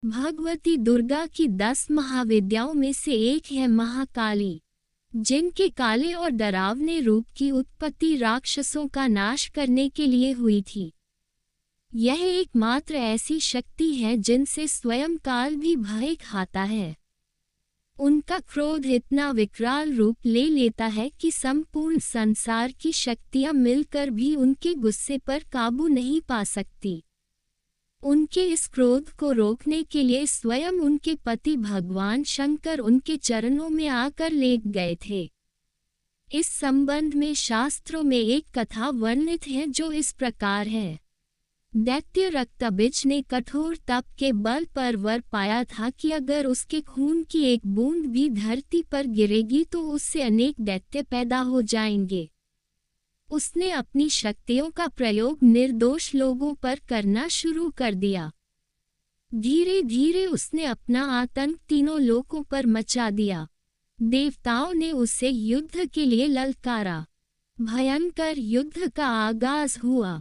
भगवती दुर्गा की 10 महाविद्याओं में से एक है महाकाली, जिनके काले और डरावने रूप की उत्पत्ति राक्षसों का नाश करने के लिए हुई थी। यह एकमात्र ऐसी शक्ति है जिनसे स्वयं काल भी भय खाता है। उनका क्रोध इतना विकराल रूप ले लेता है कि संपूर्ण संसार की शक्तियां मिलकर भी उनके गुस्से पर काबू नहीं पा सकती। उनके इस क्रोध को रोकने के लिए स्वयं उनके पति भगवान शंकर उनके चरणों में आकर लेट गए थे। इस संबंध में शास्त्रों में एक कथा वर्णित है जो इस प्रकार है। दैत्य रक्तबिज ने कठोर तप के बल पर वर पाया था कि अगर उसके खून की एक बूंद भी धरती पर गिरेगी तो उससे अनेक दैत्य पैदा हो जाएंगे। उसने अपनी शक्तियों का प्रयोग निर्दोष लोगों पर करना शुरू कर दिया। धीरे धीरे उसने अपना आतंक तीनों लोकों पर मचा दिया। देवताओं ने उसे युद्ध के लिए ललकारा। भयंकर युद्ध का आगाज हुआ।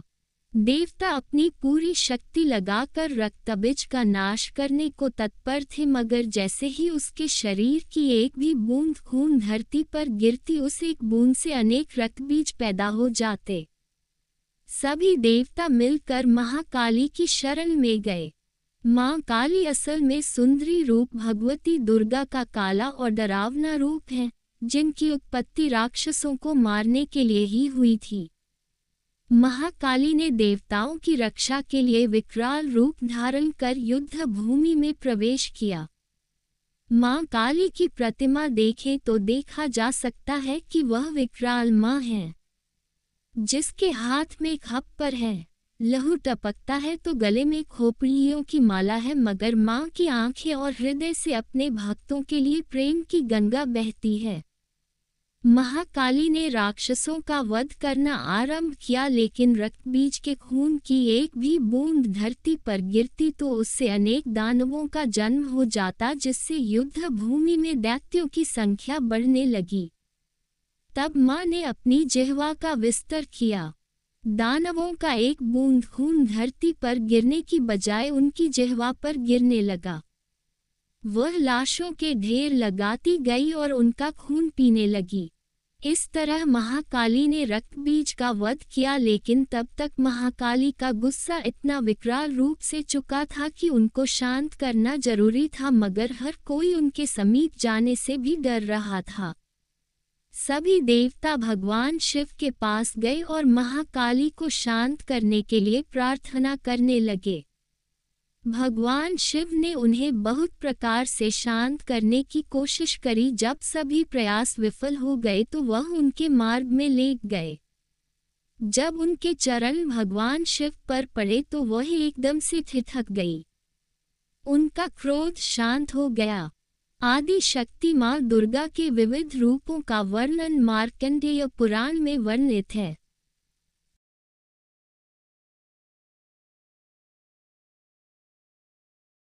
देवता अपनी पूरी शक्ति लगाकर रक्तबिज का नाश करने को तत्पर थे, मगर जैसे ही उसके शरीर की एक भी बूंद खून धरती पर गिरती, उस एक बूंद से अनेक रक्तबीज पैदा हो जाते। सभी देवता मिलकर महाकाली की शरण में गए। मां काली असल में सुंदरी रूप भगवती दुर्गा का काला और डरावना रूप है, जिनकी उत्पत्ति राक्षसों को मारने के लिए ही हुई थी। महाकाली ने देवताओं की रक्षा के लिए विकराल रूप धारण कर युद्ध भूमि में प्रवेश किया। मां काली की प्रतिमा देखें तो देखा जा सकता है कि वह विकराल मां है, जिसके हाथ में खप्पर है, लहू टपकता है तो गले में खोपड़ियों की माला है, मगर मां की आंखें और हृदय से अपने भक्तों के लिए प्रेम की गंगा बहती है। महाकाली ने राक्षसों का वध करना आरंभ किया, लेकिन रक्तबीज के खून की एक भी बूंद धरती पर गिरती तो उससे अनेक दानवों का जन्म हो जाता, जिससे युद्ध भूमि में दैत्यों की संख्या बढ़ने लगी। तब मां ने अपनी जिह्वा का विस्तार किया। दानवों का एक बूंद खून धरती पर गिरने की बजाय उनकी जिह्वा पर गिरने लगा। वह लाशों के ढेर लगाती गई और उनका खून पीने लगी। इस तरह महाकाली ने रक्तबीज का वध किया, लेकिन तब तक महाकाली का गुस्सा इतना विकराल रूप से चुका था कि उनको शांत करना जरूरी था, मगर हर कोई उनके समीप जाने से भी डर रहा था। सभी देवता भगवान शिव के पास गए और महाकाली को शांत करने के लिए प्रार्थना करने लगे। भगवान शिव ने उन्हें बहुत प्रकार से शांत करने की कोशिश करी। जब सभी प्रयास विफल हो गए तो वह उनके मार्ग में लेट गए। जब उनके चरण भगवान शिव पर पड़े तो वह एकदम से ठिठक गई। उनका क्रोध शांत हो गया। आदि शक्ति मां दुर्गा के विविध रूपों का वर्णन मार्कंडेय पुराण में वर्णित है।